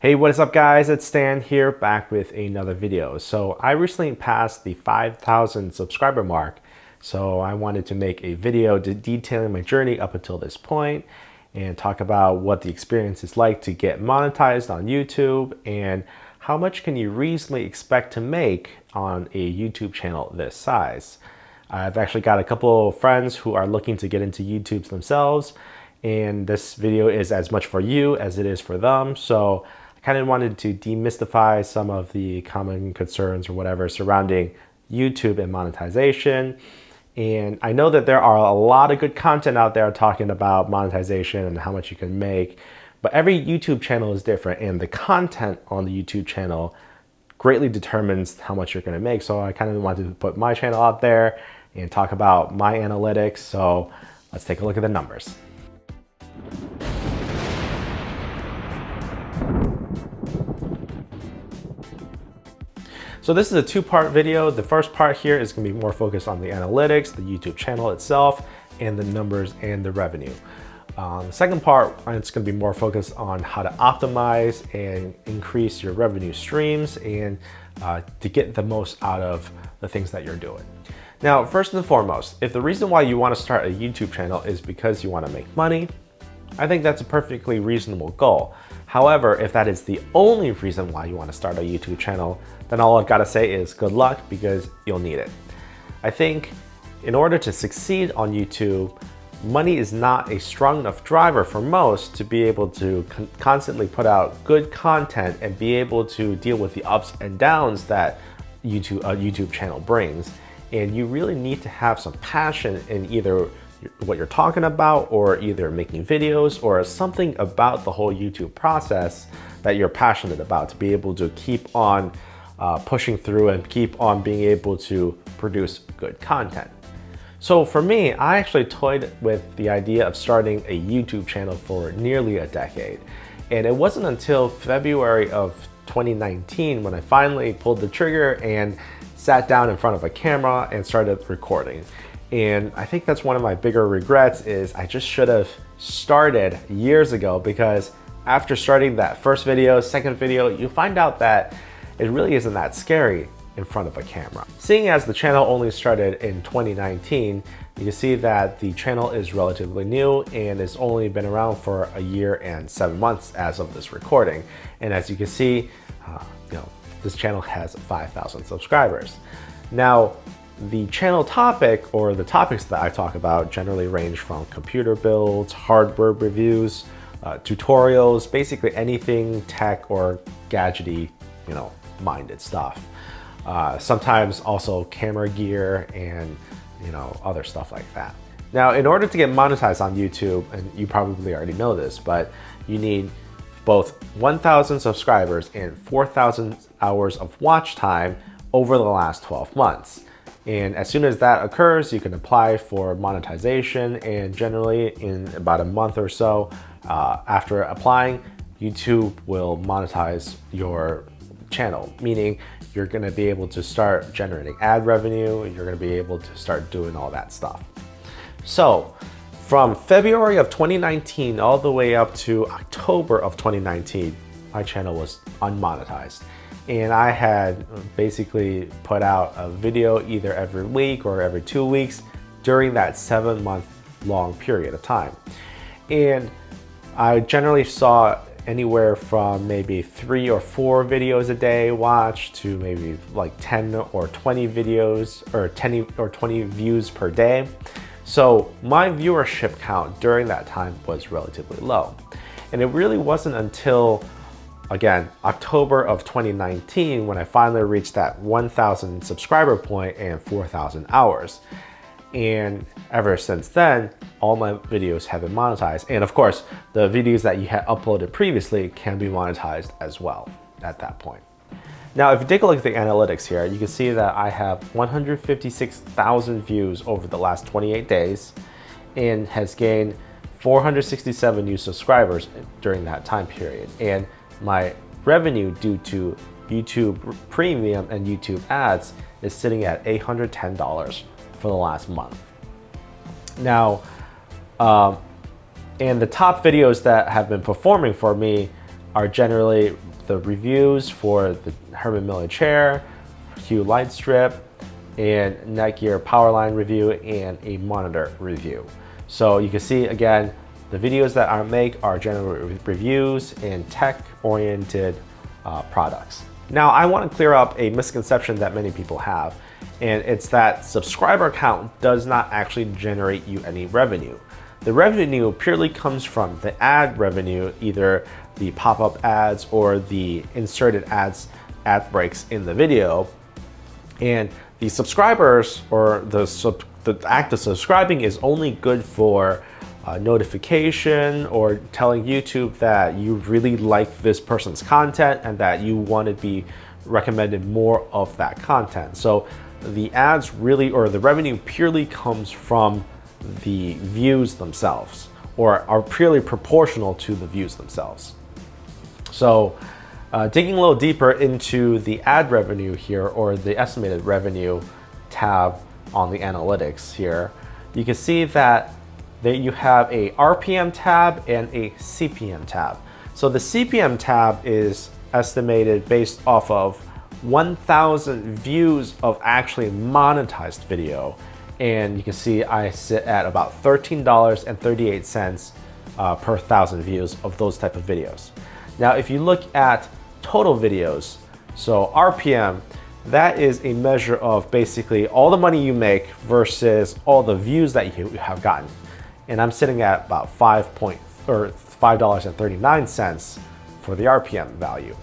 Hey, what is up guys? It's Stan here, back with another video. So I recently passed the 5,000 subscriber mark. So I wanted to make a video detailing my journey up until this point and talk about what the experience is like to get monetized on YouTube and how much can you reasonably expect to make on a YouTube channel this size. I've actually got a couple of friends who are looking to get into YouTube themselves, and this video is as much for you as it is for them. So I kind of wanted to demystify some of the common concerns or whatever surrounding YouTube and monetization. And I know that there are a lot of good content out there talking about monetization and how much you can make, but every YouTube channel is different, and the content on the YouTube channel greatly determines how much you're going to make. So I kind of wanted to put my channel out there and talk about my analytics. So let's take a look at the numbers. So this is a two-part video. The first part here is going to be more focused on the analytics, the YouTube channel itself, and the numbers and the revenue. The second part, it's going to be more focused on how to optimize and increase your revenue streams and to get the most out of the things that you're doing. Now, first and foremost, if the reason why you want to start a YouTube channel is because you want to make money, I think that's a perfectly reasonable goal. However, if that is the only reason why you want to start a YouTube channel, then all I've got to say is good luck, because you'll need it. I think in order to succeed on YouTube, money is not a strong enough driver for most to be able to constantly put out good content and be able to deal with the ups and downs that a YouTube channel brings. And you really need to have some passion in either what you're talking about, or either making videos, or something about the whole YouTube process that you're passionate about to be able to keep on pushing through and keep on being able to produce good content. So for me, I actually toyed with the idea of starting a YouTube channel for nearly a decade. And it wasn't until February of 2019 when I finally pulled the trigger and sat down in front of a camera and started recording. And I think that's one of my bigger regrets, is I just should have started years ago, because after starting that first video, second video, you find out that it really isn't that scary in front of a camera. Seeing as the channel only started in 2019, you can see that the channel is relatively new and has only been around for a year and 7 months as of this recording. And as you can see, this channel has 5,000 subscribers. Now, the channel topic, or the topics that I talk about, generally range from computer builds, hardware reviews, tutorials, basically anything tech or gadgety, minded stuff. Sometimes also camera gear and other stuff like that. Now, in order to get monetized on YouTube, and you probably already know this, but you need both 1,000 subscribers and 4,000 hours of watch time over the last 12 months. And as soon as that occurs, you can apply for monetization, and generally in about a month or so after applying, YouTube will monetize your channel, meaning you're going to be able to start generating ad revenue, and you're going to be able to start doing all that stuff. So from February of 2019 all the way up to October of 2019, my channel was unmonetized. And I had basically put out a video either every week or every 2 weeks during that 7-month long period of time. And I generally saw anywhere from maybe 3 or 4 videos a day watched to maybe like 10 or 20 videos, or 10 or 20 views per day. So my viewership count during that time was relatively low. And it really wasn't until, again, October of 2019 when I finally reached that 1,000 subscriber point and 4,000 hours. And ever since then, all my videos have been monetized. And of course, the videos that you had uploaded previously can be monetized as well at that point. Now, if you take a look at the analytics here, you can see that I have 156,000 views over the last 28 days and has gained 467 new subscribers during that time period. And my revenue due to YouTube Premium and YouTube ads is sitting at $810 for the last month. Now, and the top videos that have been performing for me are generally the reviews for the Herman Miller chair, Hue light strip, and Netgear Powerline review, and a monitor review. So you can see again, the videos that I make are generally reviews and tech-oriented products. Now I want to clear up a misconception that many people have, and it's that subscriber count does not actually generate you any revenue. The revenue purely comes from the ad revenue, either the pop-up ads or the inserted ads, ad breaks in the video. And the subscribers, or the act of subscribing, is only good for notification or telling YouTube that you really like this person's content and that you want to be recommended more of that content. So the ads really, or the revenue purely comes from the views themselves, or are purely proportional to the views themselves. So digging a little deeper into the ad revenue here, or the estimated revenue tab on the analytics here, you can see that you have a RPM tab and a CPM tab. So the CPM tab is estimated based off of 1,000 views of actually monetized video. And you can see I sit at about $13.38 per 1,000 views of those type of videos. Now, if you look at total videos, so RPM, that is a measure of basically all the money you make versus all the views that you have gotten. And I'm sitting at about $5.39 for the RPM value.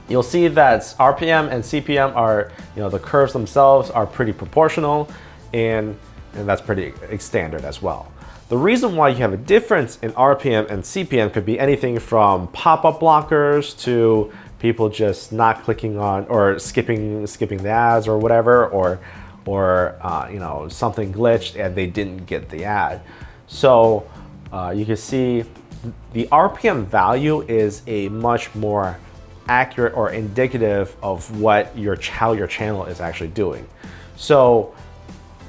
You'll see that RPM and CPM are, the curves themselves are pretty proportional, and that's pretty standard as well. The reason why you have a difference in RPM and CPM could be anything from pop-up blockers to people just not clicking on or skipping the ads or whatever, or something glitched and they didn't get the ad. So you can see the RPM value is a much more accurate or indicative of what how your channel is actually doing. So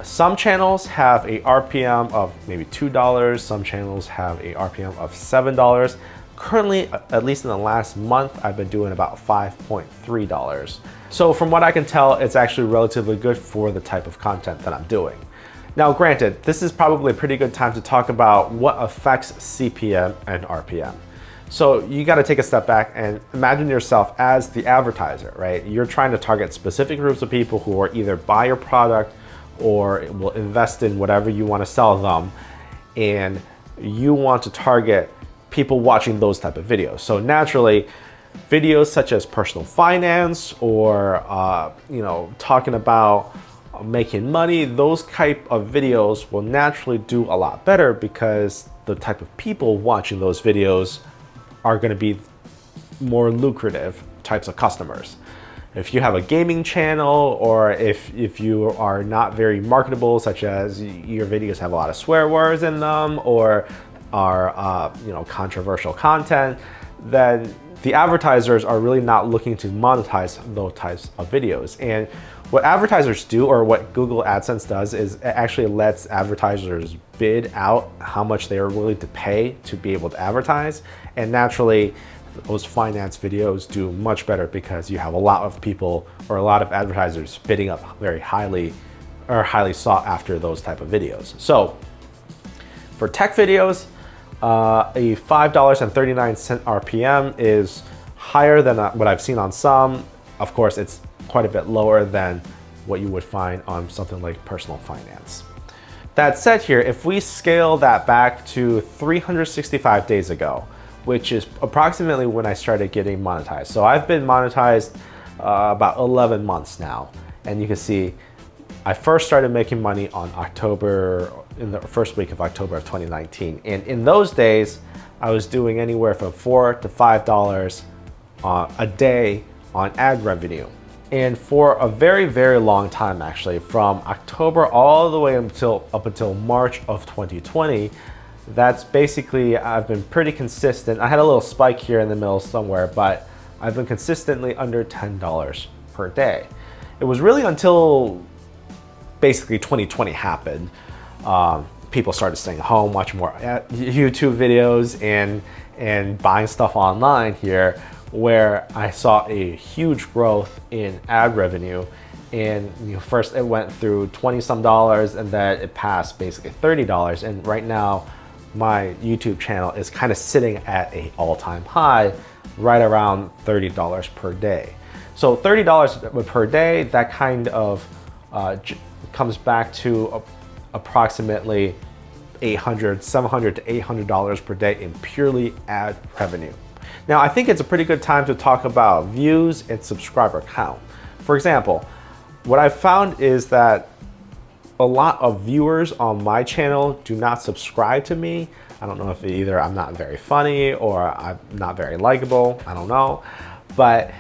some channels have a RPM of maybe $2, some channels have a RPM of $7. Currently, at least in the last month, I've been doing about $5.3. So from what I can tell, it's actually relatively good for the type of content that I'm doing. Now, granted, this is probably a pretty good time to talk about what affects CPM and RPM. So you got to take a step back and imagine yourself as the advertiser, right? You're trying to target specific groups of people who are either buy your product or will invest in whatever you want to sell them, and you want to target people watching those type of videos. So naturally, videos such as personal finance or talking about making money, those type of videos will naturally do a lot better because the type of people watching those videos are going to be more lucrative types of customers. If you have a gaming channel, or if you are not very marketable, such as your videos have a lot of swear words in them or are controversial content, then the advertisers are really not looking to monetize those types of videos. And what advertisers do, or what Google AdSense does, is it actually lets advertisers bid out how much they are willing to pay to be able to advertise. And naturally, those finance videos do much better because you have a lot of people, or a lot of advertisers, bidding up very highly, or highly sought after those type of videos. So for tech videos, a $5.39 RPM is higher than what I've seen on some. Of course, it's quite a bit lower than what you would find on something like personal finance. That said here, if we scale that back to 365 days ago, which is approximately when I started getting monetized. So I've been monetized about 11 months now. And you can see I first started making money in the first week of October of 2019. And in those days, I was doing anywhere from $4 to $5 a day on ad revenue. And for a very, very long time, actually, from October all the way up until March of 2020, that's basically, I've been pretty consistent. I had a little spike here in the middle somewhere, but I've been consistently under $10 per day. It was really until basically 2020 happened. People started staying home, watching more YouTube videos, and buying stuff online here, where I saw a huge growth in ad revenue. And first it went through 20 some dollars, and then it passed basically $30. And right now my YouTube channel is kind of sitting at an all-time high, right around $30 per day. So $30 per day, that kind of comes back to approximately $700 to $800 per day in purely ad revenue. Now, I think it's a pretty good time to talk about views and subscriber count. For example, what I've found is that a lot of viewers on my channel do not subscribe to me. I don't know if either I'm not very funny or I'm not very likable, I don't know. But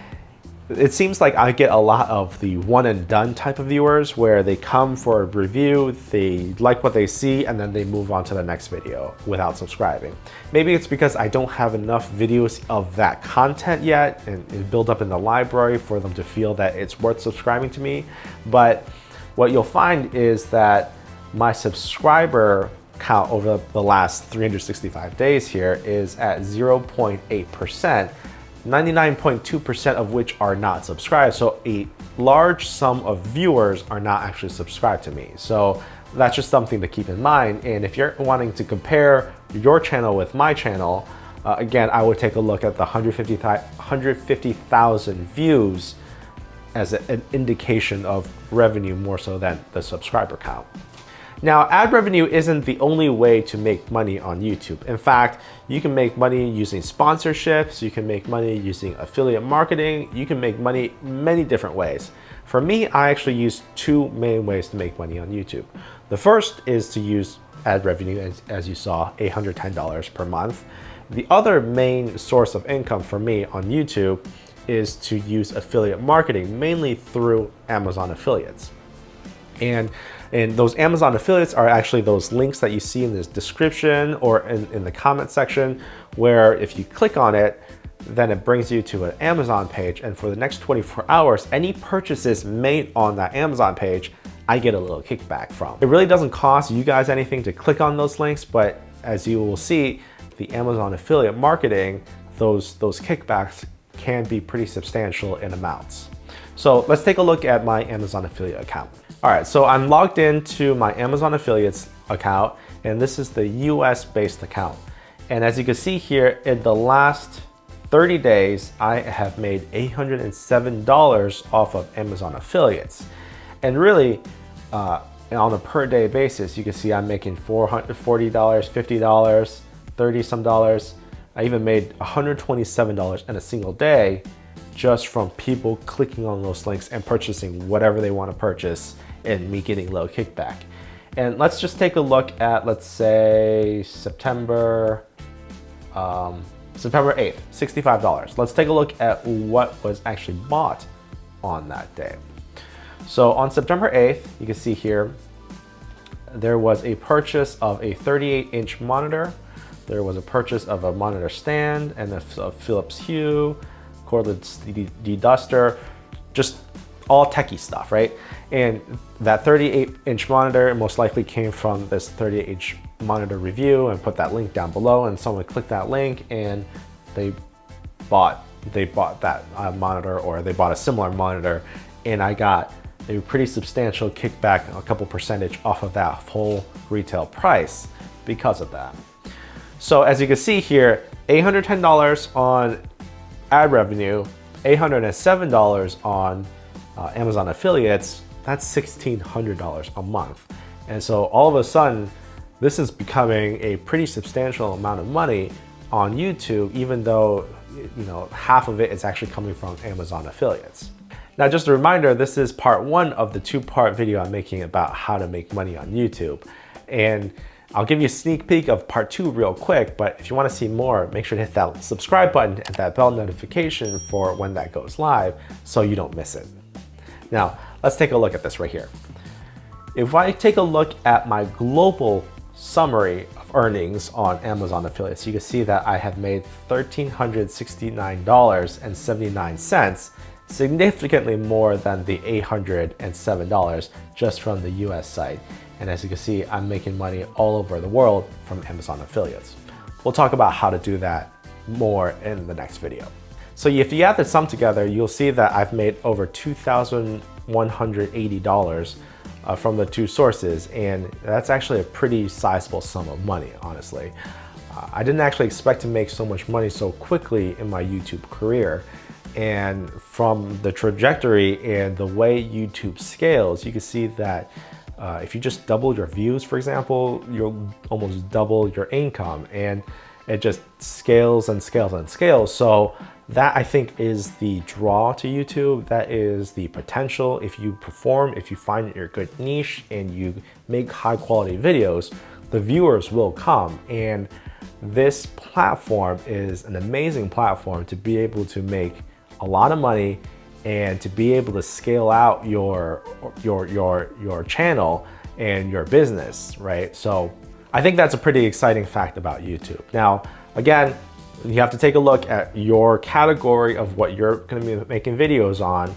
it seems like I get a lot of the one and done type of viewers where they come for a review, they like what they see, and then they move on to the next video without subscribing. Maybe it's because I don't have enough videos of that content yet and build up in the library for them to feel that it's worth subscribing to me. But what you'll find is that my subscriber count over the last 365 days here is at 0.8%. 99.2% of which are not subscribed. So a large sum of viewers are not actually subscribed to me. So that's just something to keep in mind. And if you're wanting to compare your channel with my channel, again, I would take a look at the 150,000 views as an indication of revenue more so than the subscriber count. Now, ad revenue isn't the only way to make money on YouTube. In fact, you can make money using sponsorships, you can make money using affiliate marketing, you can make money many different ways. For me, I actually use two main ways to make money on YouTube. The first is to use ad revenue, as you saw, $810 per month. The other main source of income for me on YouTube is to use affiliate marketing, mainly through Amazon affiliates. And those Amazon affiliates are actually those links that you see in this description or in the comment section, where if you click on it, then it brings you to an Amazon page. And for the next 24 hours, any purchases made on that Amazon page, I get a little kickback from. It really doesn't cost you guys anything to click on those links, but as you will see, the Amazon affiliate marketing, those kickbacks can be pretty substantial in amounts. So let's take a look at my Amazon affiliate account. All right, so I'm logged into my Amazon affiliates account, and this is the US based account. And as you can see here, in the last 30 days, I have made $807 off of Amazon affiliates. And really, on a per day basis, you can see I'm making $40, $50, 30 some dollars. I even made $127 in a single day just from people clicking on those links and purchasing whatever they want to purchase and me getting a little kickback. And let's just take a look at, let's say, September 8th, $65. Let's take a look at what was actually bought on that day. So on September 8th, you can see here, there was a purchase of a 38-inch monitor. There was a purchase of a monitor stand and a Philips Hue, cordless deduster, just all techie stuff, right? And that 38-inch monitor most likely came from this 38-inch monitor review, and put that link down below, and someone clicked that link and they bought that monitor, or they bought a similar monitor, and I got a pretty substantial kickback, a couple percentage off of that whole retail price because of that. So as you can see here, $810 on ad revenue, $807 on Amazon affiliates, that's $1,600 a month. And so all of a sudden, this is becoming a pretty substantial amount of money on YouTube, even though half of it is actually coming from Amazon affiliates. Now, just a reminder, this is part one of the two-part video I'm making about how to make money on YouTube. And I'll give you a sneak peek of part two real quick, but if you want to see more, make sure to hit that subscribe button and that bell notification for when that goes live so you don't miss it. Now, let's take a look at this right here. If I take a look at my global summary of earnings on Amazon affiliates, you can see that I have made $1,369.79, significantly more than the $807 just from the US site. And as you can see, I'm making money all over the world from Amazon affiliates. We'll talk about how to do that more in the next video. So if you add the sum together, you'll see that I've made over $2,180 from the two sources, and that's actually a pretty sizable sum of money, honestly. I didn't actually expect to make so much money so quickly in my YouTube career. And from the trajectory and the way YouTube scales, you can see that if you just double your views, for example, you'll almost double your income, and it just scales and scales and scales. So that, I think, is the draw to YouTube. That is the potential. If you perform, if you find your good niche and you make high quality videos, the viewers will come. And this platform is an amazing platform to be able to make a lot of money and to be able to scale out your channel and your business, right? So I think that's a pretty exciting fact about YouTube. Now, again, you have to take a look at your category of what you're going to be making videos on,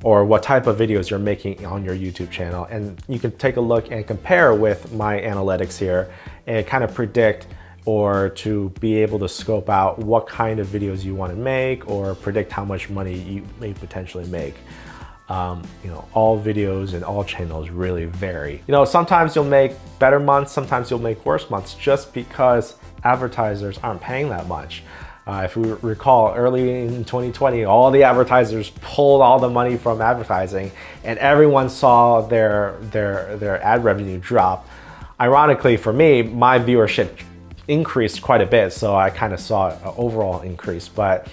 or what type of videos you're making on your YouTube channel. And you can take a look and compare with my analytics here and kind of predict, or to be able to scope out what kind of videos you want to make, or predict how much money you may potentially make. All videos and all channels really vary. Sometimes you'll make better months, sometimes you'll make worse months, just because advertisers aren't paying that much. If we recall, early in 2020, all the advertisers pulled all the money from advertising, and everyone saw their ad revenue drop. Ironically for me, my viewership increased quite a bit, so I kind of saw an overall increase. But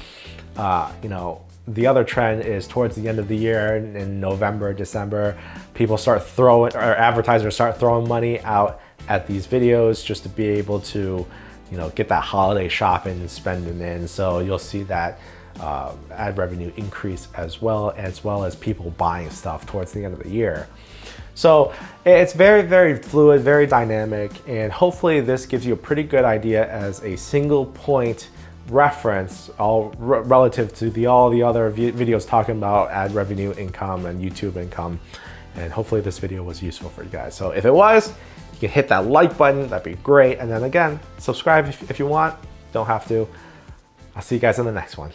the other trend is towards the end of the year, in November, December, advertisers start throwing money out at these videos just to be able to get that holiday shopping and spending in. So you'll see that ad revenue increase as well as people buying stuff towards the end of the year. So it's very, very fluid, very dynamic, and hopefully this gives you a pretty good idea as a single point reference, all relative to all the other videos talking about ad revenue, income, and YouTube income. And hopefully this video was useful for you guys. So if it was, you can hit that like button, that'd be great. And then again, subscribe if you want, don't have to. I'll see you guys in the next one.